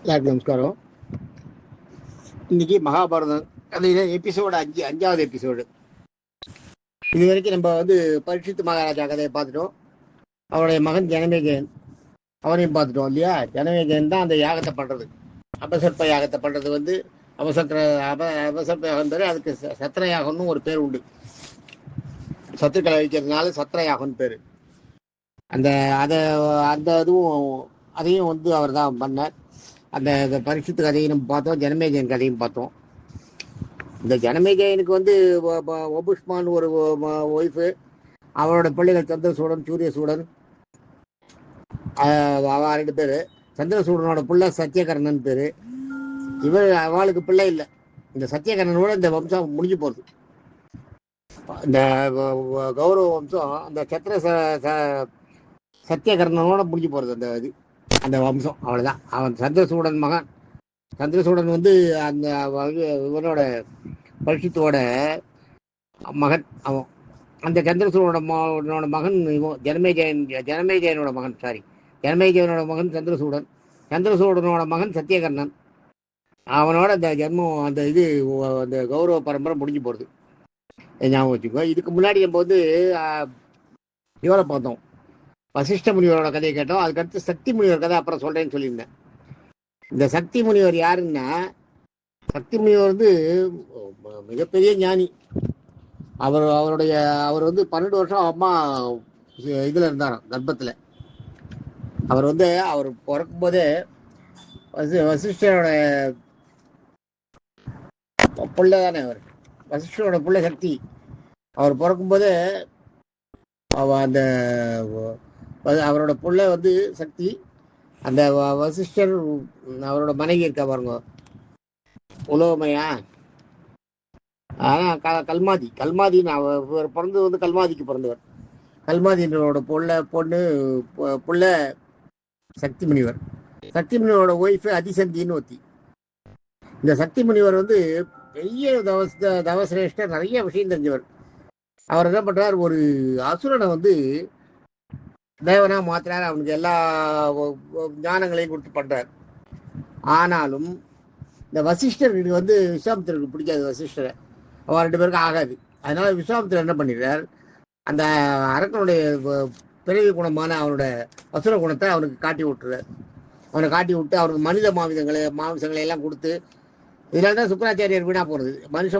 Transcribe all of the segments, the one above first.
எல்லாருக்கும் நமஸ்காரம். இன்னைக்கு மகாபாரதம் கதையில எபிசோடு அஞ்சாவது எபிசோடு. இது வரைக்கும் நம்ம பரீட்சித் மகாராஜா கதையை பார்த்துட்டோம். அவருடைய மகன் ஜனமேஜயன் அவரையும் பார்த்துட்டோம் இல்லையா. ஜனமேஜயன் தான் அந்த யாகத்தை பண்றது, அபசர்ப்ப யாகத்தை பண்றது. அபசர்ப்ப யாகம் பேரு. அதுக்கு சத்திர யாகம்னு ஒரு பேர் உண்டு. சத்துக்களை வைக்கிறதுனால சத்திர யாகம்னு பேரு. அந்த இதுவும் அதையும் அவர் தான் பண்ணார். அந்த பரீட்சித்து கதையை நம்ம பார்த்தோம், ஜனமேஜயன் கதையும் பார்த்தோம். இந்த ஜனமேஜயனுக்கு ஒபுஷ்மான் ஒரு ஒய்ஃபு, அவரோட பிள்ளைகள் சந்திரசூடன் சூரியசூடன், அவ 2 பேர். சந்திரசூடனோட பிள்ளை சத்தியகர்ணன் பேரு. அவளுக்கு பிள்ளை இல்லை. இந்த சத்தியகர்ணனோட இந்த வம்சம் முடிஞ்சு போகுது. இந்த கௌரவ வம்சம் அந்த சத்திர சத்தியகர்ணனோட முடிஞ்சு போறது. அந்த வம்சம் அவ்வளவுதான். அவன் சந்திரசூடன் மகன். சந்திரசூடன் அந்த இவனோட பரீட்சித்தோட மகன். அவன் அந்த சந்திரசூடனோட மகன் ஜனமேஜயனோட மகன். ஜனமேஜயனோட மகன் சந்திரசூடன். சந்திரசூடனோட மகன் சத்தியகர்ணன். அவனோட அந்த ஜென்மம் அந்த கௌரவ பரம்பரை முடிஞ்சு போறது. ஞாபகம் வச்சுக்கோ. இதுக்கு முன்னாடி நம்ம இவரை பார்த்தோம், வசிஷ்ட முனிவரோட கதையை கேட்டோம். அதுக்கடுத்து சக்தி முனிவர் கதை அப்புறம் சொல்றேன்னு சொல்லியிருந்தேன். இந்த சக்தி முனிவர் யாருன்னா, சக்தி முனிவர் மிகப்பெரிய ஞானி. அவர் 12 வருஷம் அம்மா இதுல இருந்தாராம், கர்ப்பத்துல. அவர் அவர் பிறக்கும் போதே வசிஷ்டரோட பிள்ளை தானே. அவர் வசிஷ்டரோட பிள்ளை சக்தி. அவர் பிறக்கும் போதே அவரோட பிள்ளை சக்தி. அந்த வசிஷ்டர் அவரோட மனைவி இருக்கா பாருங்க, உலோமையா, கல்மாதின்னு அவர் பிறந்தது கல்மாதிக்கு பிறந்தவர். கல்மாதியோட புள்ள சக்தி முனிவர். சக்தி முனிவரோட ஒய்ஃபு அதிசந்தின்னு ஒத்தி. இந்த சக்தி முனிவர் பெரிய தவசிரேஷ்டர், நிறைய விஷயம் தெரிஞ்சவர். அவர் என்ன பண்றார், ஒரு அசுரனை தேவனா மாத்தினார். அவனுக்கு எல்லா ஞானங்களையும் கொடுத்து பண்றார். ஆனாலும் இந்த வசிஷ்டருக்கு விஸ்வாமித்திரருக்கு பிடிக்காது. வசிஷ்டரை அவன் 2 பேருக்கும் ஆகாது. அதனால விஸ்வாமித்திரர் என்ன பண்ணிடுறார், அந்த அரக்கனுடைய பிறவி குணமான அவனோட அசுர குணத்தை அவனுக்கு காட்டி விட்டுறார். அவனை காட்டி விட்டு அவனுக்கு மனித மாம்சங்களை எல்லாம் கொடுத்து, இதனால தான் சுக்கராச்சாரியர் வீணா போறது. மனுஷ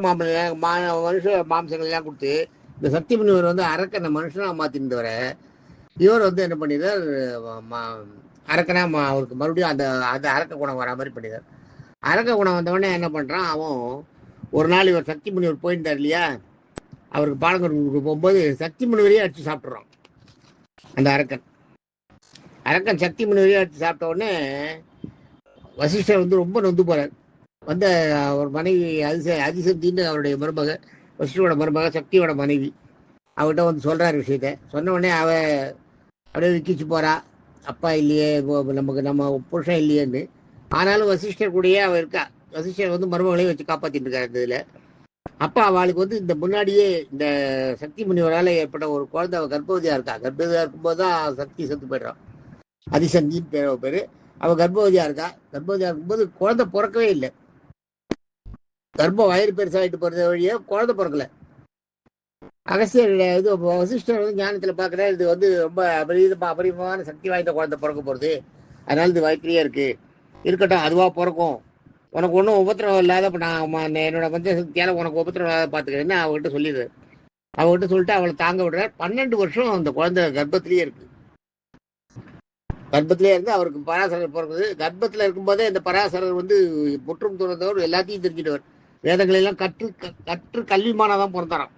மாம்சங்கள் எல்லாம் கொடுத்து இந்த சக்தி முனிவர் அரக்கனை மனுஷனா மாத்திருந்தவரை இவர் என்ன பண்ணிடுறார், அரக்கனா அவருக்கு மறுபடியும் அந்த அரக்க குணம் வர மாதிரி பண்ணிடுறார். அரக்க குணம் வந்தவொடனே என்ன பண்றான், அவன் ஒரு நாள் இவர் சக்தி முனிவர் போயிருந்தார் இல்லையா, அவருக்கு பாடம் கொடுக்க போகும்போது சக்தி முனிவரையே அடிச்சு சாப்பிட்றான். அந்த அரக்கன் சக்தி முனிவரையே அடிச்சு சாப்பிட்ட உடனே வசிஷ்டர் ரொம்ப நொந்து போறார். அவர் மனைவி அதிசந்தின்னு அவருடைய மருமக, வசிஷ்டரோட மருமக, சக்தியோட மனைவி, அவர்கிட்ட சொல்றாரு விஷயத்த. சொன்ன உடனே அவ அப்படியே விக்கிச்சு போறா, அப்பா இல்லையே, நம்ம புருஷன் இல்லையேன்னு. ஆனாலும் வசிஷ்டர் கூடயே அவ இருக்கா. வசிஷ்டர் மருமகளையும் வச்சு காப்பாத்திட்டு இருக்காரு இந்த இதுல. அப்பா அவளுக்கு இந்த முன்னாடியே இந்த சக்தி முனிவரால் ஏற்பட்ட ஒரு குழந்தை, அவ கர்ப்பவதியா இருக்கா. கர்ப்பவதியா இருக்கும்போது தான் சக்தி செத்து போயிடுறான். அதிசந்தின்னு பேரு. அவ கர்ப்பவதியா இருக்கா. கர்ப்பவதியா இருக்கும்போது குழந்தை பிறக்கவே இல்லை. கர்ப்பம் வயிறு பெருசாகிட்டு போறது வழியே குழந்தை பிறக்கல. அகஸ்தியர் வசிஷ்டர் ஞானத்துல பாக்குறாரு, இது ரொம்ப அபரிதமான சக்தி வாய்ந்த குழந்தை பிறக்க போறது. அதனால இது வாய்ப்பிலேயே இருக்கட்டும், அதுவா பிறக்கும், உனக்கு ஒன்றும் உபத்திரம் இல்லாத நான் என்னோட பஞ்சசக்தியால உனக்கு உபத்திரம் இல்லாத பாத்துக்கிறேன்னு அவகிட்ட சொல்லிடுறாரு. அவகிட்ட சொல்லிட்டு அவளை தாங்க விடுறாரு. 12 வருஷம் அந்த குழந்தை கர்ப்பத்திலேயே இருக்கு. கர்ப்பத்திலேயே இருந்து அவருக்கு பராசரர் பிறகுது. கர்ப்பத்துல இருக்கும்போதே இந்த பராசரர் முற்றும் துறந்தவர், எல்லாத்தையும் தெரிஞ்சிட்டவர். வேதங்களை எல்லாம் கற்று கல்விமானாதான் பிறந்தாராம்.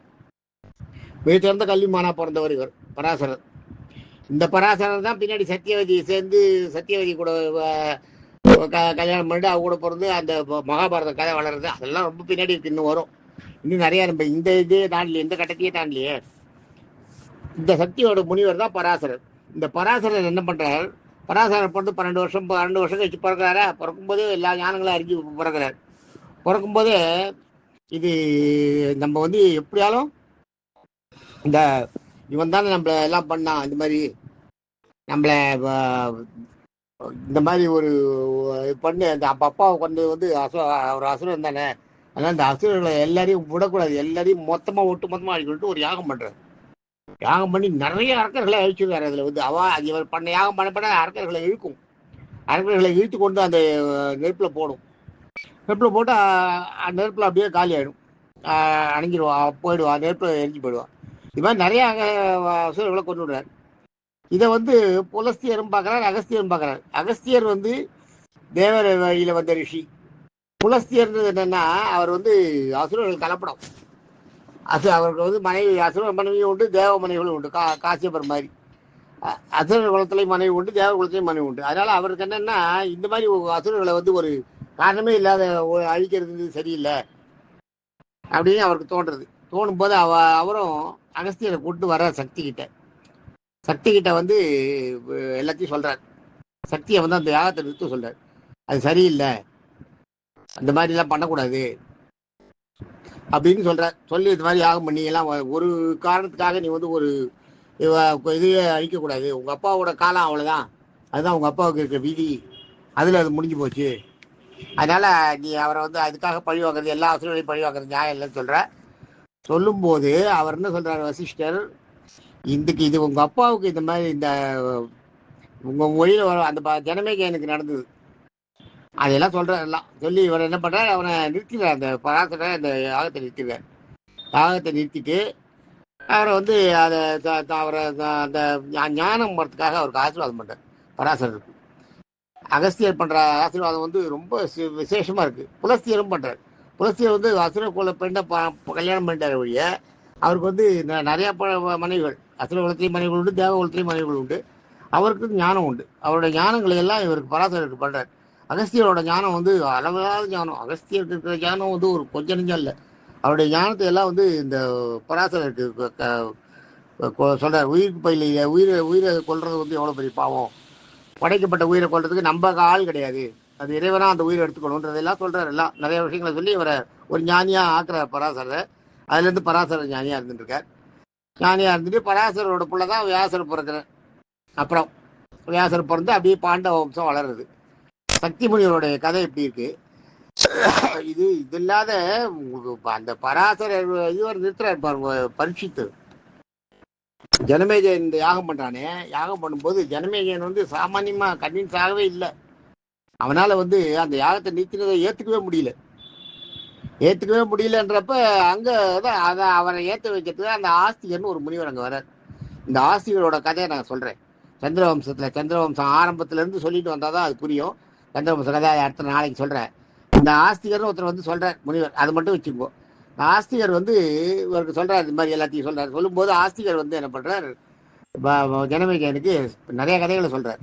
மிகச்சிறந்த கல்விமானா பிறந்தவர் இவர் பராசரர். இந்த பராசரர் தான் பின்னாடி சத்தியவதியை சேர்ந்து சத்தியவதி கூட கல்யாணம் பண்ணிட்டு அவ கூட பிறந்து அந்த மகாபாரத கதை வளருது. அதெல்லாம் ரொம்ப பின்னாடி இருக்கு, இன்னும் வரும். இன்னும் நிறைய நம்ம இந்த இதே தாண்டலையே, இந்த கட்டத்தையே தாண்டலையே. இந்த சக்தியோட முனிவர் தான் பராசரர். இந்த பராசரர் என்ன பண்றார், பராசரர் பிறந்து 12 வருஷம் கழிச்சு பிறக்கிறாரா. பிறக்கும்போதே எல்லா ஞானங்களும் அறிஞ்சு பிறக்கிறார். பிறக்கும்போதே இது நம்ம எப்படியாலும் இந்த இவன் தானே நம்மள எல்லாம் பண்ணான், இந்த மாதிரி நம்மள இந்த மாதிரி ஒரு பண்ணு அந்த அப்பாவை கொண்டு வந்து ஒரு அசுரன் தானே, அதனால இந்த அசுரர்களை எல்லாரையும் விடக்கூடாது, எல்லாரையும் மொத்தமா ஒட்டு மொத்தமா அழிக்கணும்ட்டு ஒரு யாகம் பண்றாரு. யாகம் பண்ணி நிறைய அரக்கர்களை அழிச்சிருக்காரு. அதுல வந்து இவர் பண்ண யாகம் பண்ண அரக்கர்களை இழுக்கும். அரக்கர்களை இழுத்து கொண்டு அந்த நெருப்புல போடும். நெருப்புல போட்டு நெருப்புல அப்படியே காலி ஆயிடும், அணைஞ்சிடுவான், போயிடுவான், நெருப்புல எரிஞ்சு போயிடுவான். இது மாதிரி நிறைய அசுரர்களை கொண்டு விடுறாரு. இதை வந்து புலஸ்தியரும் பார்க்குறாரு, அகஸ்தியரும் பார்க்குறாரு. அகஸ்தியர் வந்து தேவர வழியில் வந்த ரிஷி. புலஸ்தியர்ன்றது என்னன்னா, அவர் வந்து அசுரர்கள் கலப்படம். அவருக்கு வந்து மனைவி, அசுர மனைவியும் உண்டு, தேவ மனைவிகளும் உண்டு. காசியப்பர் மாதிரி அசுரர் குலத்திலையும் மனைவி உண்டு, தேவ குலத்திலையும் மனைவி உண்டு. அதனால அவருக்கு என்னன்னா, இந்த மாதிரி அசுரர்களை வந்து ஒரு காரணமே இல்லாத அழிக்கிறது சரியில்லை அப்படின்னு அவருக்கு தோன்றுறது. தோணும் போது அவரும் அகஸ்தியரை கூட்டு வர சக்தி கிட்ட வந்து எல்லாத்தையும் சொல்றாரு. சக்தியை வந்து அந்த யாகத்தை நிறுத்த சொல்றாரு. அது சரியில்லை, அந்த மாதிரி எல்லாம் பண்ணக்கூடாது அப்படின்னு சொல்றார். சொல்லி இது மாதிரி யாகம் பண்ணி எல்லாம் ஒரு காரணத்துக்காக நீ வந்து ஒரு இதுவே அழிக்கக்கூடாது. உங்க அப்பாவோட காலம் அவ்வளவுதான், அதுதான் உங்க அப்பாவுக்கு இருக்க விதி, அதுல அது முடிஞ்சு போச்சு. அதனால நீ அவரை வந்து அதுக்காக பழி வாங்குறது, எல்லா அசுரங்களையும் பழி வாங்குறது நியாயம் இல்லைன்னு சொல்ற. சொல்லும் போது அவர் என்ன சொல்றாரு, வசிஷ்டர், இது உங்க அப்பாவுக்கு இந்த மாதிரி இந்த உங்க மொழியில வர அந்த ஜனமேஜயனுக்கு நடந்தது, அதெல்லாம் சொல்றாரு. எல்லாம் சொல்லி இவர் என்ன பண்றாரு, அவனை நிறுத்திடுறார். அந்த பராசரை அந்த யாகத்தை நிறுத்திடுறார். யாகத்தை நிறுத்திட்டு அவரை வந்து அதை அவரை அந்த ஞானம் வரத்துக்காக அவருக்கு ஆசீர்வாதம் பண்றார். பராசரருக்கு அகஸ்தியர் பண்ற ஆசீர்வாதம் வந்து ரொம்ப விசேஷமா இருக்கு. புலஸ்தியரும் பண்றாரு. புலஸ்தியர் வந்து அசுர குல பெண்ணை கல்யாணம் பண்ணிட்டார் வழிய அவருக்கு வந்து நிறைய மனைவிகள், அசுர குலத்திலையும் மனைவிகள் உண்டு, தேவ குலத்திலையும் மனைவிகள் உண்டு. அவருக்கு ஞானம் உண்டு. அவருடைய ஞானங்களை எல்லாம் இவருக்கு பராசரருக்கு பண்றாரு. அகஸ்தியரோட ஞானம் வந்து அளவில்லாத ஞானம். அகஸ்தியருக்கு இருக்கிற ஞானம் வந்து ஒரு கொஞ்சம் நெஞ்சம் இல்லை. அவருடைய ஞானத்தை எல்லாம் வந்து இந்த பராசரருக்கு சொல்றாரு. உயிருக்கு பயில உயிரை கொல்றது வந்து எவ்வளவு பெரிய பாவம், படைக்கப்பட்ட உயிரை கொல்றதுக்கு நம்ம ஆள் கிடையாது, அது இறைவனா அந்த உயிரை எடுத்துக்கணுன்றதெல்லாம் சொல்றாரு. எல்லாம் நிறைய விஷயங்களை சொல்லி இவரை ஒரு ஞானியா ஆக்குற பராசரர். அதுல இருந்து பராசரர் ஞானியா இருந்துட்டு இருக்கார். ஞானியா இருந்துட்டு பராசரோட பிள்ளைதான் வியாசர் பிறக்கிறார். அப்புறம் வியாசர் பிறந்து அப்படியே பாண்டவ வம்சம் வளருது. சக்தி முனிவருடைய கதை எப்படி இருக்கு, இது இல்லாத அந்த பராசரர் இதுவரை நிறுத்துறாரு பரீட்சித்து. ஜனமேஜயன் இந்த யாகம் பண்றானே, யாகம் பண்ணும்போது ஜனமேஜயன் வந்து சாமானியமா கன்வின்ஸ் ஆகவே இல்லை. அவனால வந்து அந்த யாகத்தை நிறுத்தினதை ஏத்துக்கவே முடியலன்றப்ப அங்கதான் அதை அவரை ஏற்ற வைக்கிறதுக்கு அந்த ஆஸ்திகர்னு ஒரு முனிவர் அங்க வர்றார். இந்த ஆஸ்திகரோட கதையை நான் சொல்றேன். சந்திரவம்சம் ஆரம்பத்துல இருந்து சொல்லிட்டு வந்தாதான் அது புரியும். சந்திரவம்ச கதை அடுத்த நாளைக்கு சொல்றேன். இந்த ஆஸ்திகர்னு ஒருத்தர் வந்து சொல்றார் முனிவர், அது மட்டும் வச்சுக்கோ. ஆஸ்திகர் வந்து இவருக்கு சொல்றாரு, இது மாதிரி எல்லாத்தையும் சொல்றாரு. சொல்லும்போது ஆஸ்திகர் வந்து என்ன பண்றாரு, ஜனமேஜயனுக்கு நிறைய கதைகளை சொல்றாரு.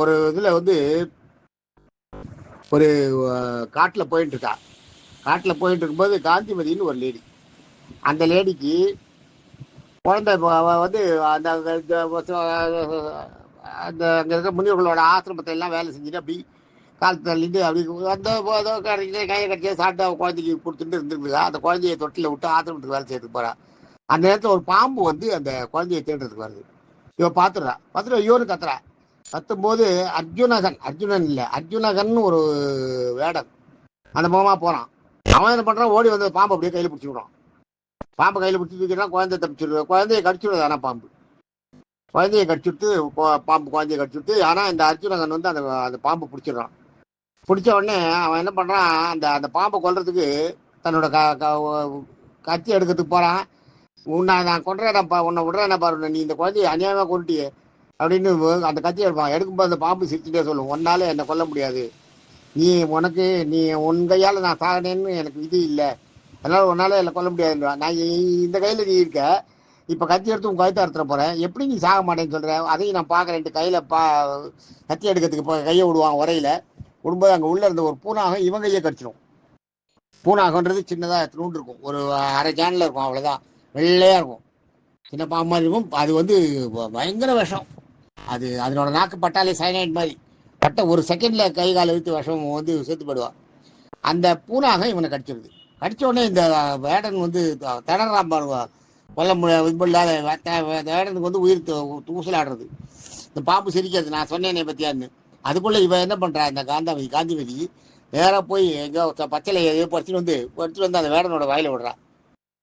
ஒரு இதுல வந்து ஒரு காட்டுல போயிட்டு இருக்கும்போது காந்திமதினு ஒரு லேடி, அந்த லேடிக்கு குழந்தை வந்து அந்த அங்க இருக்க முனிவர்களோட ஆசிரமத்தை எல்லாம் வேலை செஞ்சுட்டு அப்படி காலத்து தள்ளிட்டு அப்படி அந்த கையை கட்டியா சாப்பிட்டு அவன் குழந்தைக்கு கொடுத்துட்டு இருந்துருக்குதா. அந்த குழந்தைய தொட்டில விட்டு ஆசிரமத்துக்கு வேலை செய்யறதுக்கு போறா. அந்த நேரத்தில் ஒரு பாம்பு வந்து அந்த குழந்தைய தேடுறதுக்கு வருது. இவன் பார்த்துட்டு ஐயோன்னு கத்தும் போது அர்ஜுனகன் ஒரு வேடன் அந்த முகமா போறான். அவன் என்ன பண்றான், ஓடி வந்து பாம்பு அப்படியே கையில பிடிச்சிடுறான். பாம்பை கையில பிடிச்சிருக்கிறான், குழந்தைய தப்பிச்சிடுறான். குழந்தைய கடிச்சுடுறது. ஆனா பாம்பு குழந்தைய கடிச்சுட்டு ஆனா இந்த அர்ஜுனகன் வந்து அந்த பாம்பு பிடிச்சிடுறான். பிடிச்ச உடனே அவன் என்ன பண்றான், அந்த பாம்பை கொல்றதுக்கு தன்னோட கத்தி எடுக்கிறதுக்கு போறான். நான் கொன்றேன்ப்பா, உன்னை விடுறேன் பாரு, நீ இந்த குழந்தைய அநியாயமா கொண்டுட்டியே அப்படின்னு அந்த கத்தி எடுப்பான். எடுக்கும்போது அந்த பாம்பு சிரிச்சுட்டே சொல்லும், உன்னால என்னை கொல்ல முடியாது, நீ உன் கையால நான் சாகனேன்னு எனக்கு இது இல்லை, அதனால உன்னால என்னை கொல்ல முடியாதுன்றா. நான் இந்த கையில நீ இருக்க, இப்ப கத்தி எடுத்து உன் கழுத்தை அறுத்துற போறேன், எப்படி நீ சாக மாட்டேன்னு சொல்ற, அதையும் நான் பாக்குறேன். கையில கத்தி எடுக்கிறதுக்கு கையை விடுவான் உரையில. விடும்போது அங்க உள்ள இருந்த ஒரு பூனாகம் இவன் கையை கடிச்சிடும். பூனாகன்றது சின்னதா நூண்டு இருக்கும், ஒரு அரை சேனல்ல இருக்கும், அவ்வளவுதான், வெள்ளையா இருக்கும், சின்ன பாம்பு மாதிரி இருக்கும். அது வந்து பயங்கர விஷம். அதனோட நாக்கு பட்டாலே சைனைட் மாதிரி பட்ட ஒரு செகண்ட்ல கை கால இழுத்து விஷம் வந்து செத்து போயிடுவான். அந்த பூனாகம் இவனை கடிச்சிருது. கடிச்ச உடனே இந்த வேடன் வந்து திணறான் பாருவா, கொல்ல முடியாத வேடனுக்கு வந்து உயிர் தூசலாடுறது. இந்த பாம்பு சிரிக்கிறது, நான் சொன்னேனே பத்தியான்னு. அதுக்குள்ள இவன் என்ன பண்றான், இந்த காந்திமதி நேரா போய் எங்கேயோ பச்சளை எதையோ பறிச்சுட்டு வந்து அந்த வேடனோட வாயில விடுறான்.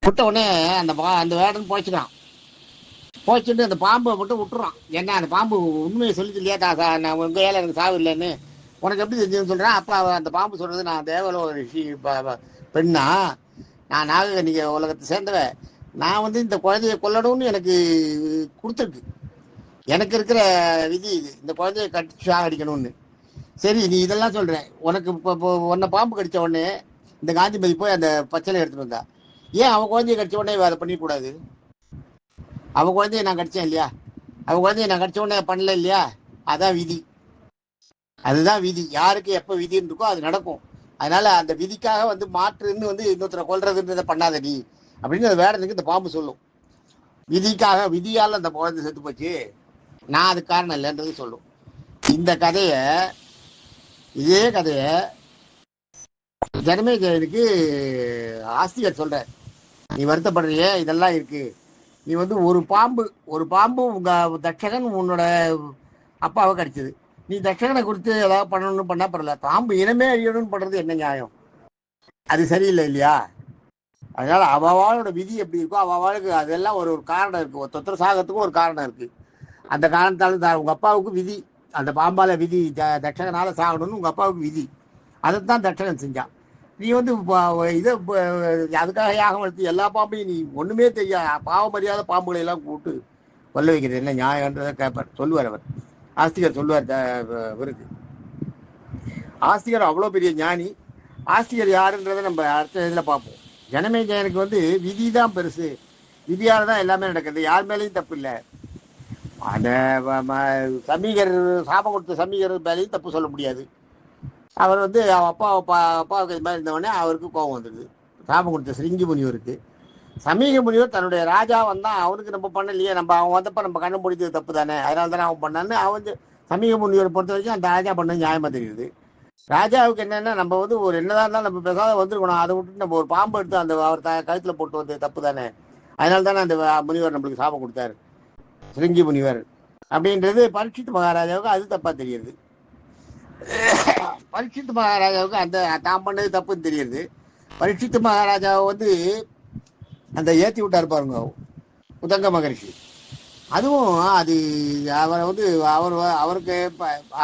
விட்ட உடனே அந்த வேடன் போச்சுட்டான். போச்சுட்டு அந்த பாம்பை மட்டும் விட்டுறான். ஏன்னா அந்த பாம்பு உண்மையை சொல்லிட்டு இல்லையா, நான் உங்க ஏழை எனக்கு சாவு இல்லைன்னு உனக்கு எப்படி தெரிஞ்சுன்னு சொல்றேன். அப்ப அந்த பாம்பு சொல்றது, நான் தேவலோ ரிஷி பெண்ணா, நான் நாககன்னிகை உலகத்தை சேர்ந்தவ, நான் வந்து இந்த குழந்தைய கொல்லணும்னு எனக்கு கொடுத்துருக்கு. எனக்கு இருக்கிற விதி இது, இந்த குழந்தைய கட்டி சாகடிக்கணும்னு. சரி, நீ இதெல்லாம் சொல்ற, உனக்கு இப்போ உன்னை பாம்பு கடிச்ச உடனே இந்த காந்திமதி போய் அந்த பச்சளை எடுத்துட்டு வந்தா, ஏன் அவன் குழந்தைய கடிச்ச உடனே அதை பண்ணிக்கூடாது? அவன் குழந்தைய நான் கடிச்சேன் இல்லையா, அவன் குழந்தைய நான் கடிச்ச உடனே பண்ணல இல்லையா? அதான் விதி. அதுதான் விதி. யாருக்கு எப்ப விதின்னு இருக்கோ அது நடக்கும். அதனால அந்த விதிக்காக வந்து மாற்றுன்னு வந்து இன்னொருத்தரை கொல்றதுன்றதை பண்ணாத நீ அப்படின்னு அந்த வேடனுக்கு இந்த பாம்பு சொல்லும். விதிக்காக, விதியால் அந்த குழந்தை செத்து போச்சு, நான் அதுக்கு காரணம் இல்லைன்றது சொல்லும். இந்த கதைய, இதே கதைய ஜனமே ஜெயனுக்கு ஆஸ்திகர் சொல்ற, நீ வருத்தப்படுறிய, இதெல்லாம் இருக்கு, நீ வந்து ஒரு பாம்பு உங்க தட்சகன் உன்னோட அப்பாவை கடிச்சது, நீ தட்சகனை குறித்து ஏதாவது பண்ணணும்னு பண்ணா பரவாயில்ல, பாம்பு இனமே அழியணும்னு பண்றது என்ன நியாயம்? அது சரியில்லை இல்லையா? அதனால அவளோட விதி எப்படி இருக்கோ அவளுக்கு அதெல்லாம் ஒரு ஒரு காரணம் இருக்கு. ஒருத்தர சாகத்துக்கும் ஒரு காரணம் இருக்கு. அந்த காரணத்தால உங்க அப்பாவுக்கு விதி, அந்த பாம்பால விதி, தட்சகனால சாகணும்னு உங்க அப்பாவுக்கு விதி, அதைத்தான் தட்சகன் செஞ்சான். நீ வந்து இதை அதுக்காக யாகம் எடுத்து எல்லா பாம்பையும் நீ ஒண்ணுமே தெரியா பாவம் அறியாத பாம்புகளை எல்லாம் கூப்பிட்டு கொல்ல வைக்கிறது என்ன நியாயன்றதை கேட்பார், சொல்லுவார் அவர். ஆஸ்திகர் சொல்லுவார் இவருக்கு. ஆஸ்திகர் அவ்வளோ பெரிய ஞானி. ஆஸ்திகர் யாருன்றதை நம்ம அடுத்த இதில் பார்ப்போம். ஜனமே ஜெயனுக்கு வந்து விதி தான் பெருசு, விதியால தான் எல்லாமே நடக்குது, யார் மேலேயும் தப்பு இல்லை. அந்த சமீகர், சாபம் கொடுத்த சமீகர் மேலேயும் தப்பு சொல்ல முடியாது. அவர் வந்து அப்பாவுக்கு இது மாதிரி இருந்தவொடனே அவருக்கு கோபம் வந்துடுது. சாபம் கொடுத்த சிருங்கி முனிவருக்கு. சமீக முனிவர் தன்னுடைய ராஜா வந்தான், அவனுக்கு நம்ம பண்ணலையே, அவன் வந்தப்ப நம்ம கண்ணு முடித்தது தப்பு தானே, அதனால தானே அவன் பண்ணான்னு அவன் சமீக முனிவரை பொறுத்த வரைக்கும் அந்த ராஜா பண்ணது நியாயமா தெரியுது. ராஜாவுக்கு என்னன்னா, நம்ம வந்து ஒரு என்னதான் இருந்தாலும் நம்ம பேசாத வந்துருக்கணும், அதை விட்டு நம்ம ஒரு பாம்பு எடுத்து அந்த அவர் கழுத்துல போட்டு வந்து தப்பு தானே, அதனால தானே அந்த முனிவர் நம்மளுக்கு சாபம் கொடுத்தாரு, சிருங்கி முனிவர் அப்படின்றது பரீட்சித் மகாராஜாவுக்கு அது தப்பா தெரியுது. பரீட்சித் மகாராஜாவுக்கு அந்த தான் பண்ணது தப்புன்னு தெரியுது. பரீட்சித் மகாராஜாவை வந்து அந்த ஏற்றி விட்டாரு பாருங்க உதங்க மகரிஷி, அதுவும் அது அவரை வந்து அவருக்கு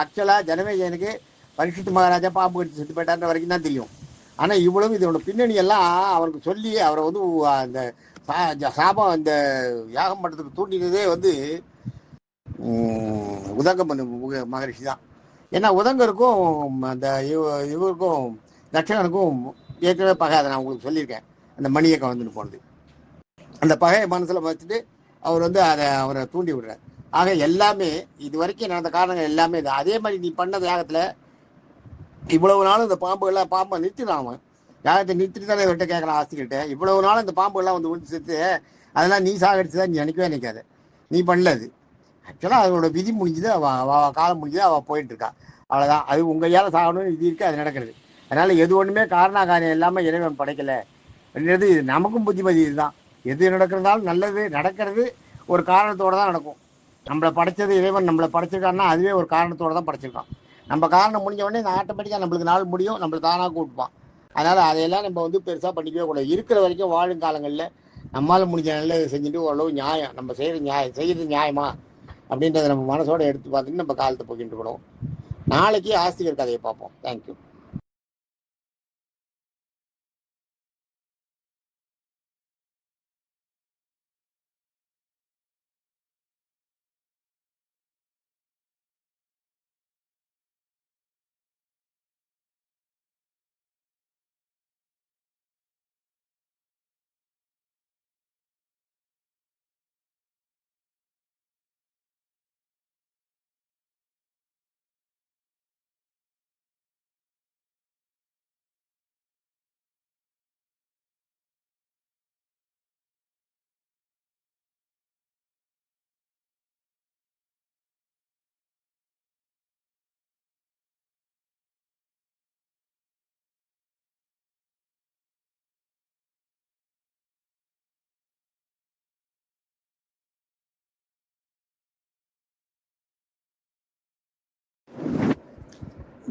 ஆக்சுவலா ஜனமேஜயனுக்கு பரீட்சித் மகாராஜா பாம்பு கடிச்சு செத்து போயிட்டான்ற வரைக்கும் தான் தெரியும். ஆனா இவ்வளவு இதோட பின்னணி எல்லாம் அவருக்கு சொல்லி அவரை வந்து அந்த சாபம் இந்த யாகம் பண்றதுக்கு தூண்டினதே வந்து உதங்க மகரிஷி தான். ஏன்னா உதங்கருக்கும் அந்த இவருக்கும் தட்சகனுக்கும் ஏற்கனவே பகை, அதை நான் உங்களுக்கு சொல்லியிருக்கேன், அந்த மணியக்கம் வந்துட்டு போனது. அந்த பகையை மனசுல வச்சுட்டு அவர் வந்து அவரை தூண்டி விடுறார். ஆக எல்லாமே இது வரைக்கும் நடந்த காரணங்கள் எல்லாமே இது. அதே மாதிரி நீ பண்ண யாகத்துல இவ்வளவு நாளும் இந்த பாம்பை நிறுத்தினான். அவன் யாகத்தை நிறுத்திட்டு தானே இவர்கிட்ட கேட்கறான், ஆஸ்திகிட்ட. இவ்வளவு நாளும் இந்த பாம்புகள்லாம் வந்து விழுந்து செத்து, அதெல்லாம் நீ சாகடிச்சுதான் நீ நினைக்கவே நினைக்காத, நீ பண்ணலது. ஆக்சுவலா அதோட விதி முடிஞ்சுது, அவ காலம் முடிஞ்சது, அவ போயிட்டு இருக்கா, அவ்வளவுதான். அது உங்க ஏழை சாகணும்னு விதி இருக்கு, அது நடக்கிறது. அதனால எது ஒண்ணுமே காரணம் இல்லாம இறைவன் படைக்கல அப்படின்றது நமக்கும் புத்திமதி இதுதான். எது நடக்கிறதாலும் நல்லது நடக்கிறது ஒரு காரணத்தோட தான் நடக்கும். நம்மளை படைச்சது இறைவன், நம்மளை படைச்சிருக்கான்னா அதுவே ஒரு காரணத்தோட தான் படைச்சிருக்கான். நம்ம காரணம் முடிஞ்ச உடனே இந்த ஆட்டோமேட்டிக்கா நம்மளுக்கு நாள் முடியும், நம்மளுக்கு தானா கூப்பிப்பான். அதனால அதையெல்லாம் நம்ம வந்து பெருசா பண்ணிக்கவே கூடாது. இருக்கிற வரைக்கும் வாழும் காலங்களில் நம்மளால முடிஞ்ச நல்லது செஞ்சுட்டு ஓரளவு நியாயம் நம்ம செய்யறது நியாயமா அப்படின்றத நம்ம மனசோட எடுத்து பார்த்துட்டு நம்ம காலத்தை போக்கிட்டு இருக்கணும். நாளைக்கு ஆஸ்திகர் கதையை பார்ப்போம். தேங்க்யூ.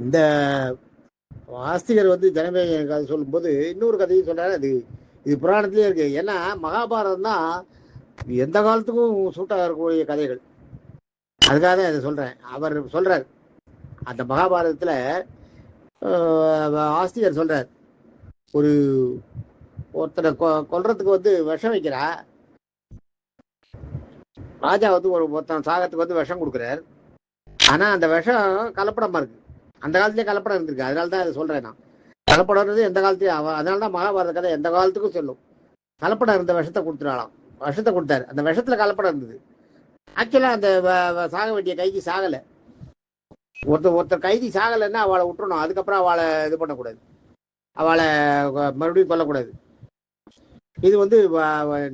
இந்த ஆஸ்திகர் வந்து ஜனமேஜயன் கதை சொல்லும்போது இன்னொரு கதையும் சொல்றாரு. அது இது புராணத்திலே இருக்கு. ஏன்னா மகாபாரதம் தான் எந்த காலத்துக்கும் சூட்டாக இருக்கக்கூடிய கதைகள். அதுக்காக தான் இதை சொல்றேன். அவர் சொல்றார் அந்த மகாபாரதத்துல ஆஸ்திகர் சொல்றார், ஒரு ஒருத்தரை கொல்றதுக்கு வந்து விஷம் வைக்கிறா. ராஜா வந்து ஒருத்தன் சாகத்துக்கு வந்து விஷம் கொடுக்குறார். ஆனா அந்த விஷம் கலப்படமா இருக்கு. அந்த காலத்திலேயே கலப்படம் இருந்திருக்கு. அதனால தான் அதை சொல்றேன் நான். கலப்படம்ன்றது எந்த காலத்தையும் அதனால தான் மகாபாரத கதை எந்த காலத்துக்கும் சொல்லும். கலப்படம் இருந்த விஷத்தை கொடுத்துட்டாலாம். விஷத்தை கொடுத்தாரு. அந்த விஷத்துல கலப்படம் இருந்தது. ஆக்சுவலா அந்த சாக வேண்டிய கைதி சாகலை. ஒருத்தர் கைதி சாகலைன்னா அவளை விட்டுறணும். அதுக்கப்புறம் அவளை இது பண்ணக்கூடாது. அவளை மறுபடியும் கொல்லக்கூடாது. இது வந்து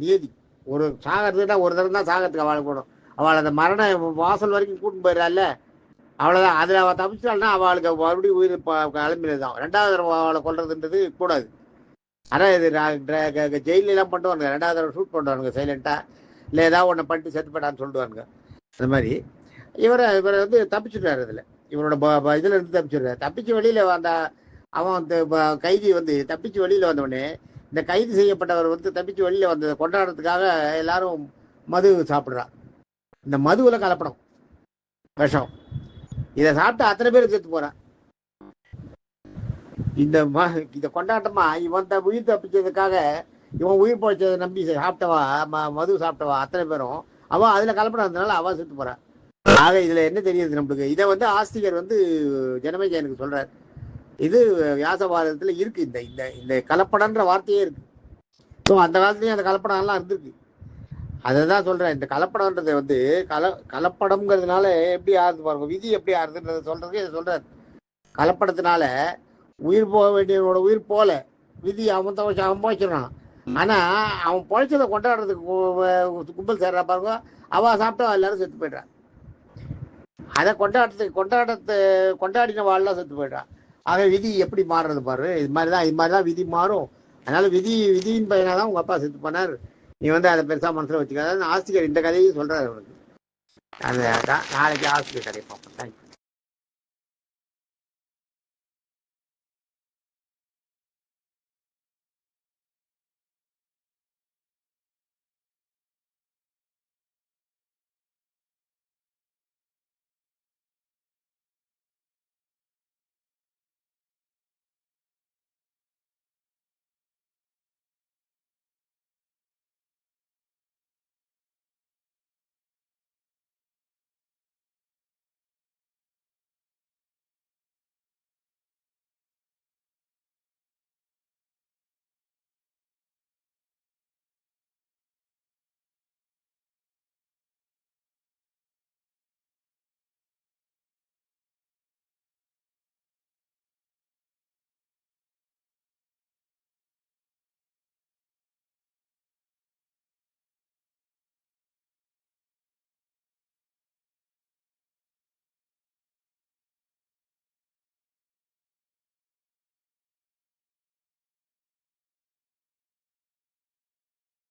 நியதி. ஒரு சாகிறதுனா ஒரு தரம் தான் சாகிறதுக்கு அவளை போடும். அவளை அந்த மரண வாசல் வரைக்கும் கூட்டிட்டு போயிடறாள். அவ்வளோதான். அதில் அவள் தப்பிச்சாள்னா அவளுக்கு மறுபடியும் உயிர் கிளம்பினது தான். ரெண்டாவது தடவை அவளை கொல்றதுன்றது கூடாது. ஆனால் இது ஜெயிலெலாம் பண்ணுவானுங்க. ரெண்டாவது தடவை ஷூட் பண்ணுவானுங்க சைலண்ட்டாக. இல்லை ஏதாவது ஒன்று பண்ணிட்டு செத்து போயிட்டான்னு சொல்லிடுவானுங்க. அந்த மாதிரி இவரை வந்து தப்பிச்சுட்டார். இதில் இவரோட இதில் இருந்து தப்பிச்சுடுறாரு. தப்பிச்சு வெளியில் அந்த அவன் அந்த கைதி வந்து தப்பிச்சு வெளியில் வந்தவொடனே இந்த கைது செய்யப்பட்டவர் வந்து தப்பிச்சு வெளியில் வந்ததை கொண்டாடுறதுக்காக எல்லாரும் மது சாப்பிட்றான். இந்த மதுவில் கலப்படம் விஷம். இதை சாப்பிட்டு அத்தனை பேர் செத்து போறான். இந்த கொண்டாட்டமா இவன் உயிர் தப்பிச்சதுக்காக, இவன் உயிர் போச்சதை நம்பி சாப்பிட்டவா மது சாப்பிட்டவா அத்தனை பேரும் அவன் அதுல கலப்படம் இருந்தனால அவன் செத்து போறான். ஆக இதுல என்ன தெரியுது நம்மளுக்கு? இதை வந்து ஆஸ்திகர் வந்து ஜனமேஜயனுக்கு சொல்றாரு. இது வியாசபாரதத்துல இருக்கு. இந்த இந்த இந்த கலப்படன்ற வார்த்தையே இருக்கு. ஸோ அந்த காலத்துலயும் அந்த கலப்படம் எல்லாம் இருந்திருக்கு. அதை தான் சொல்றேன். இந்த கலப்படம்ன்றது வந்து கலப்படம்ங்கிறதுனால எப்படி ஆறுது பாருங்க, விதி எப்படி ஆறுதுன்றதை சொல்றதுக்கு இதை சொல்றாரு. கலப்படத்தினால உயிர் போக வேண்டியவனோட உயிர் போல, விதி அவன் போச்சிடறான். ஆனா அவன் பொழைச்சதை கொண்டாடுறதுக்கு கும்பல் சேர்றா பாருங்க, அவ சாப்பிட்டா எல்லாரும் செத்து போயிடுறான். அதை கொண்டாடின வாழ்லாம் செத்து போயிடுறான். ஆக விதி எப்படி மாறுறது பாரு. இது மாதிரிதான் விதி மாறும். அதனால விதியின் பையனாதான் உங்க அப்பா செத்து போனார். நீ வந்து அதை பெருசா மனசுல வச்சுக்காத. ஆஸ்திகர் இந்த கதையும் சொல்றாரு அவனுக்கு. அது நாளைக்கு ஆஸ்திகர் கதை பார்ப்போம். தேங்க்யூ.